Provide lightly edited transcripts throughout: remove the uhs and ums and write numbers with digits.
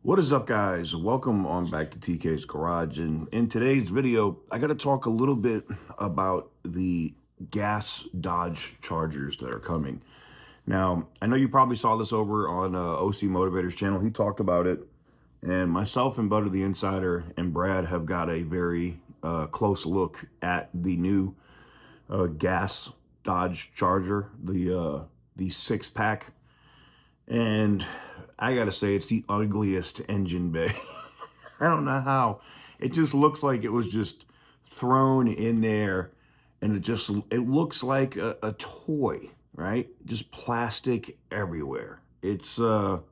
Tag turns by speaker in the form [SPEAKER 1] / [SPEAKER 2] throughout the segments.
[SPEAKER 1] What is up, guys? Welcome on back to TK's Garage. And in today's video, I got to talk a little bit about the gas Dodge Chargers that are coming. Now, I know you probably saw this over on OC Motivator's channel. He talked about it. And myself and Butter the Insider and Brad have got a very close look at the new gas Dodge Charger, the six-pack. And I gotta say, it's the ugliest engine bay. I don't know how. It just looks like it was just thrown in there, and it looks like a toy, right? Just plastic everywhere. It's not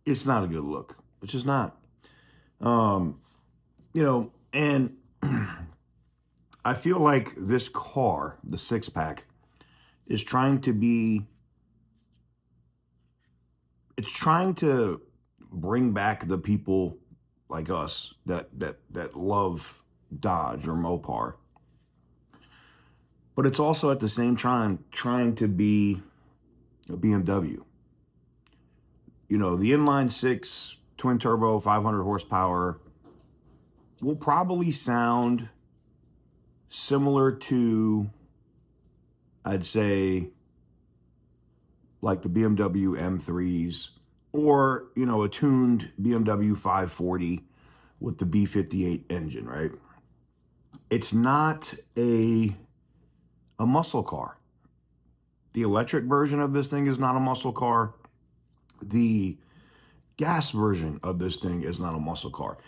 [SPEAKER 1] a good look. It's just not. Um, and I feel like this car, the six pack, is trying to bring back the people like us that love Dodge or Mopar. But it's also at the same time trying to be a BMW. The inline six twin turbo 500 horsepower will probably sound similar to, I'd say, like the BMW M3s, or, a tuned BMW 540 with the B58 engine, right? It's not a muscle car. The electric version of this thing is not a muscle car. The gas version of this thing is not a muscle car.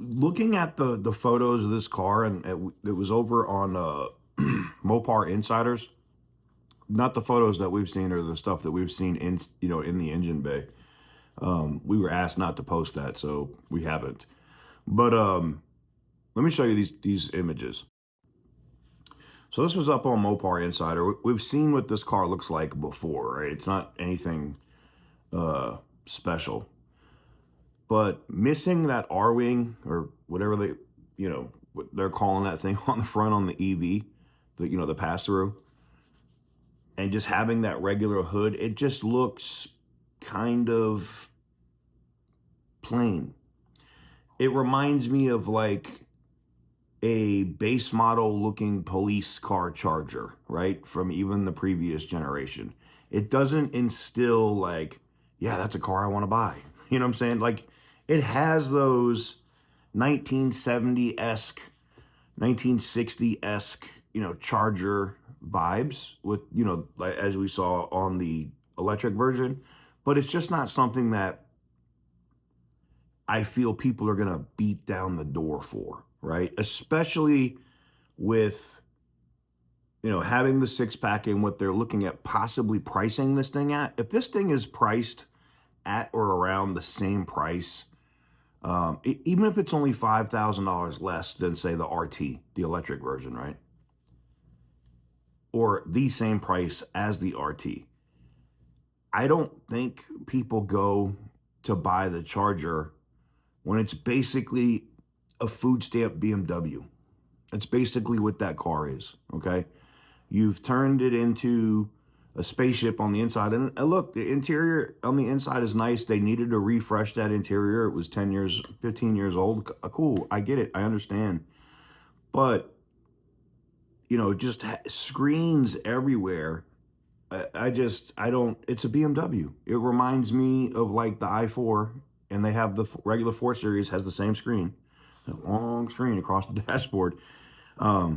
[SPEAKER 1] Looking at the photos of this car, and it was over on Mopar Insiders, not the photos that we've seen or the stuff that we've seen in the engine bay. We were asked not to post that, so we haven't. But let me show you these images. So this was up on Mopar Insider. We've seen what this car looks like before, right? It's not anything special. But missing that R-wing, or whatever what they're calling that thing on the front on the EV, the pass-through, and just having that regular hood, it just looks kind of plain. It reminds me of like a base model looking police car Charger, right? From even the previous generation. It doesn't instill like, yeah, that's a car I want to buy. You know what I'm saying? Like, it has those 1970-esque, 1960-esque, Charger vibes with, like, as we saw on the electric version, but it's just not something that I feel people are going to beat down the door for, right? Especially with, having the six pack and what they're looking at possibly pricing this thing at. If this thing is priced at or around the same price, even if it's only $5,000 less than, say, the RT, the electric version, right? Or the same price as the RT. I don't think people go to buy the Charger when it's basically a food stamp BMW. That's basically what that car is, okay? You've turned it into a spaceship on the inside. And look, the interior on the inside is nice. They needed to refresh that interior. It was 10 years, 15 years old. Cool, I get it, I understand. But just screens everywhere. I don't, it's a BMW. It reminds me of like the i4, and they have the regular 4 Series has the same screen, a long screen across the dashboard. I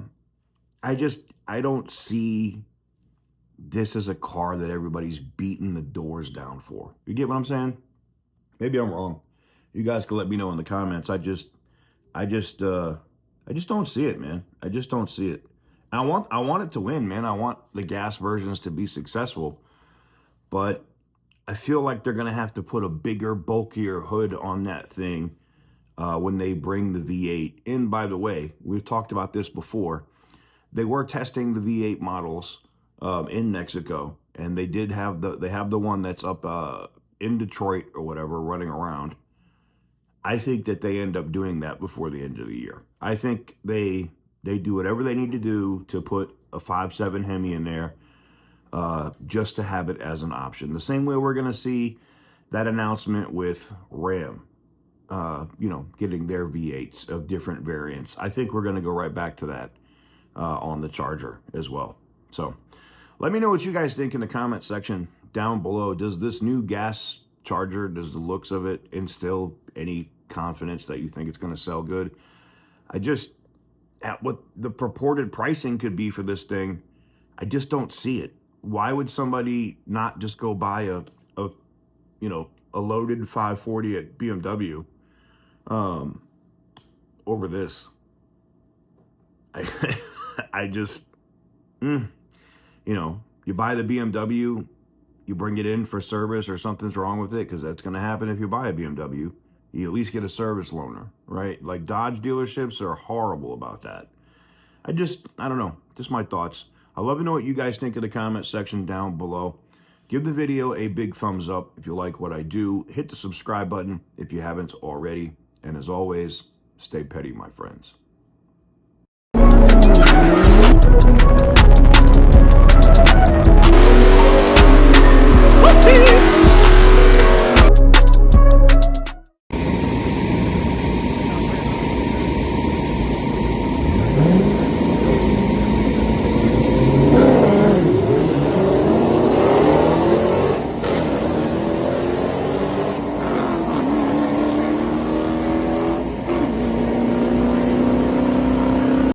[SPEAKER 1] don't see this as a car that everybody's beating the doors down for. You get what I'm saying? Maybe I'm wrong. You guys can let me know in the comments. I just don't see it, man. I just don't see it. I want it to win, man. I want the gas versions to be successful, but I feel like they're gonna have to put a bigger, bulkier hood on that thing when they bring the V8. And by the way, we've talked about this before. They were testing the V8 models in Mexico, and they have the one that's up in Detroit or whatever running around. I think that they end up doing that before the end of the year. I think they do whatever they need to do to put a 5.7 Hemi in there, just to have it as an option. The same way we're going to see that announcement with Ram, getting their V8s of different variants. I think we're going to go right back to that on the Charger as well. So let me know what you guys think in the comment section down below. Does this new gas Charger, does the looks of it instill any confidence that you think it's going to sell good? I just, at what the purported pricing could be for this thing, I just don't see it. Why would somebody not just go buy a loaded 540 at BMW over this? I just, you buy the BMW, you bring it in for service or something's wrong with it, because that's going to happen if you buy a BMW. You at least get a service loaner, right? Like Dodge dealerships are horrible about that. I don't know. Just my thoughts. I'd love to know what you guys think in the comment section down below. Give the video a big thumbs up if you like what I do. Hit the subscribe button if you haven't already. And as always, stay petty, my friends.